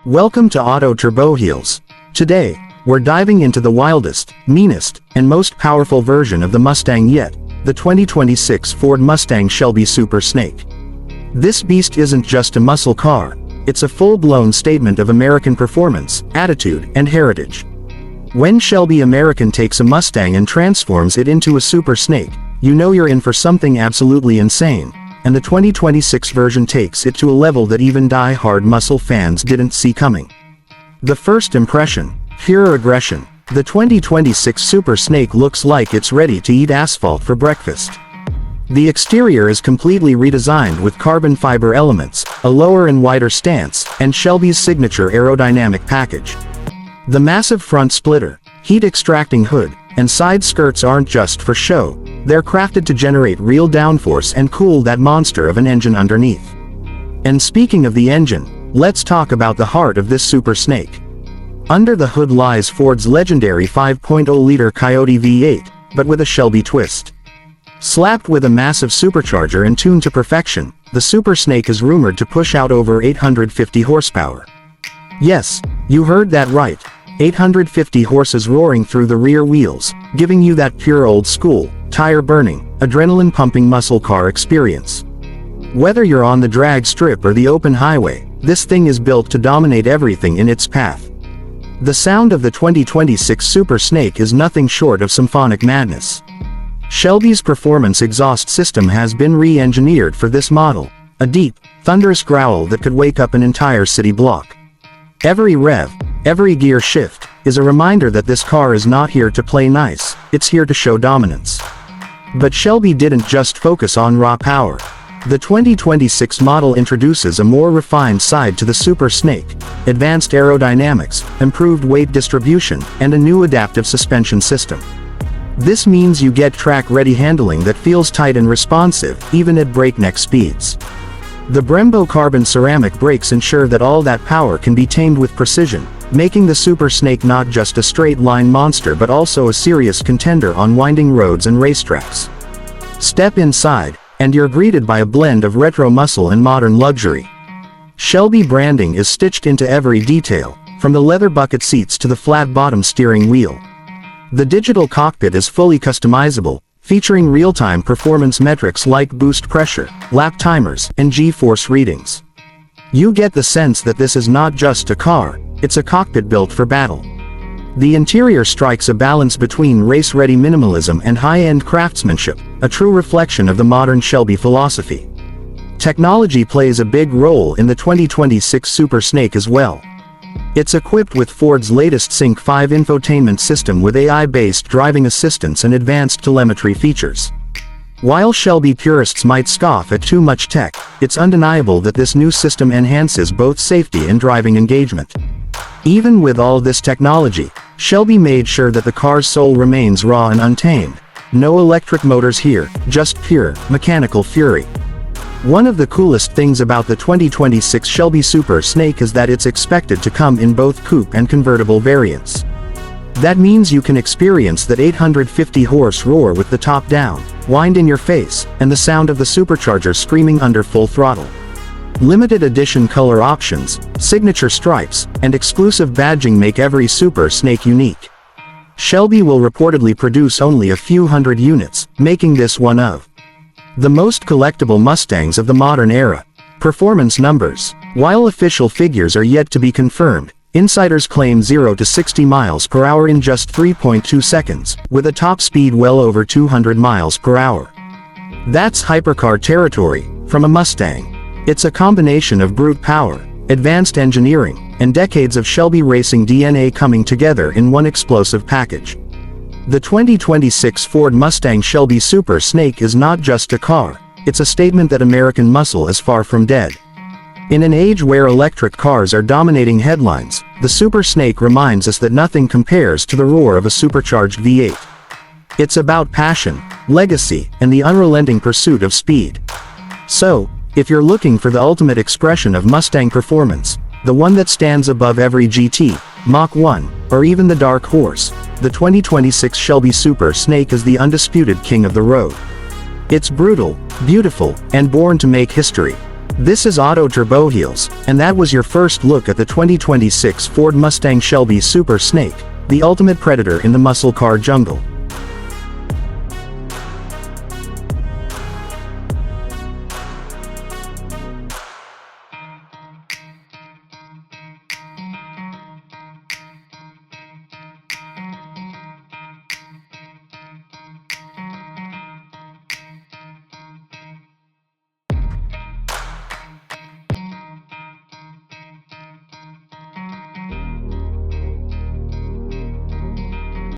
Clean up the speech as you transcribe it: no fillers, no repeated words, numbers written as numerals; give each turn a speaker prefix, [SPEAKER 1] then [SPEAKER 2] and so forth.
[SPEAKER 1] Welcome to Auto Turbowheels. Today, we're diving into the wildest, meanest, and most powerful version of the Mustang yet, the 2026 Ford Mustang Shelby Super Snake. This beast isn't just a muscle car, it's a full-blown statement of American performance, attitude, and heritage. When Shelby American takes a Mustang and transforms it into a Super Snake, you know you're in for something absolutely insane. And the 2026 version takes it to a level that even die-hard muscle fans didn't see coming. The first impression, pure aggression. The 2026 Super Snake looks like it's ready to eat asphalt for breakfast. The exterior is completely redesigned with carbon fiber elements, a lower and wider stance, and Shelby's signature aerodynamic package. The massive front splitter, heat-extracting hood, and side skirts aren't just for show, they're crafted to generate real downforce and cool that monster of an engine underneath. And speaking of the engine, let's talk about the heart of this Super Snake. Under the hood lies Ford's legendary 5.0-liter Coyote V8, but with a Shelby twist. Slapped with a massive supercharger and tuned to perfection, the Super Snake is rumored to push out over 850 horsepower. Yes, you heard that right. 850 horses roaring through the rear wheels, giving you that pure old-school, tire-burning, adrenaline-pumping muscle car experience. Whether you're on the drag strip or the open highway, this thing is built to dominate everything in its path. The sound of the 2026 Super Snake is nothing short of symphonic madness. Shelby's performance exhaust system has been re-engineered for this model, a deep, thunderous growl that could wake up an entire city block. Every rev, every gear shift, is a reminder that this car is not here to play nice, it's here to show dominance. But Shelby didn't just focus on raw power. The 2026 model introduces a more refined side to the Super Snake, advanced aerodynamics, improved weight distribution, and a new adaptive suspension system. This means you get track-ready handling that feels tight and responsive, even at breakneck speeds. The Brembo carbon ceramic brakes ensure that all that power can be tamed with precision, making the Super Snake not just a straight-line monster but also a serious contender on winding roads and racetracks. Step inside, and you're greeted by a blend of retro muscle and modern luxury. Shelby branding is stitched into every detail, from the leather bucket seats to the flat-bottom steering wheel. The digital cockpit is fully customizable, featuring real-time performance metrics like boost pressure, lap timers, and G-force readings. You get the sense that this is not just a car, it's a cockpit built for battle. The interior strikes a balance between race-ready minimalism and high-end craftsmanship, a true reflection of the modern Shelby philosophy. Technology plays a big role in the 2026 Super Snake as well. It's equipped with Ford's latest Sync 5 infotainment system with AI-based driving assistance and advanced telemetry features. While Shelby purists might scoff at too much tech, it's undeniable that this new system enhances both safety and driving engagement. Even with all this technology, Shelby made sure that the car's soul remains raw and untamed. No electric motors here, just pure, mechanical fury. One of the coolest things about the 2026 Shelby Super Snake is that it's expected to come in both coupe and convertible variants. That means you can experience that 850 horse roar with the top down, wind in your face, and the sound of the supercharger screaming under full throttle. Limited edition color options, signature stripes, and exclusive badging make every Super Snake unique. Shelby will reportedly produce only a few hundred units, making this one of the most collectible Mustangs of the modern era. Performance numbers. While official figures are yet to be confirmed, insiders claim 0 to 60 miles per hour in just 3.2 seconds, with a top speed well over 200 miles per hour. That's hypercar territory, from a Mustang. It's a combination of brute power, advanced engineering, and decades of Shelby racing DNA coming together in one explosive package. The 2026 Ford Mustang Shelby Super Snake is not just a car, it's a statement that American muscle is far from dead. In an age where electric cars are dominating headlines, the Super Snake reminds us that nothing compares to the roar of a supercharged V8. It's about passion, legacy, and the unrelenting pursuit of speed. So, if you're looking for the ultimate expression of Mustang performance, the one that stands above every GT, Mach 1, or even the dark horse, the 2026 Shelby Super Snake is the undisputed king of the road. It's brutal, beautiful, and born to make history. This is Auto Turbowheels, and that was your first look at the 2026 Ford Mustang Shelby Super Snake, the ultimate predator in the muscle car jungle.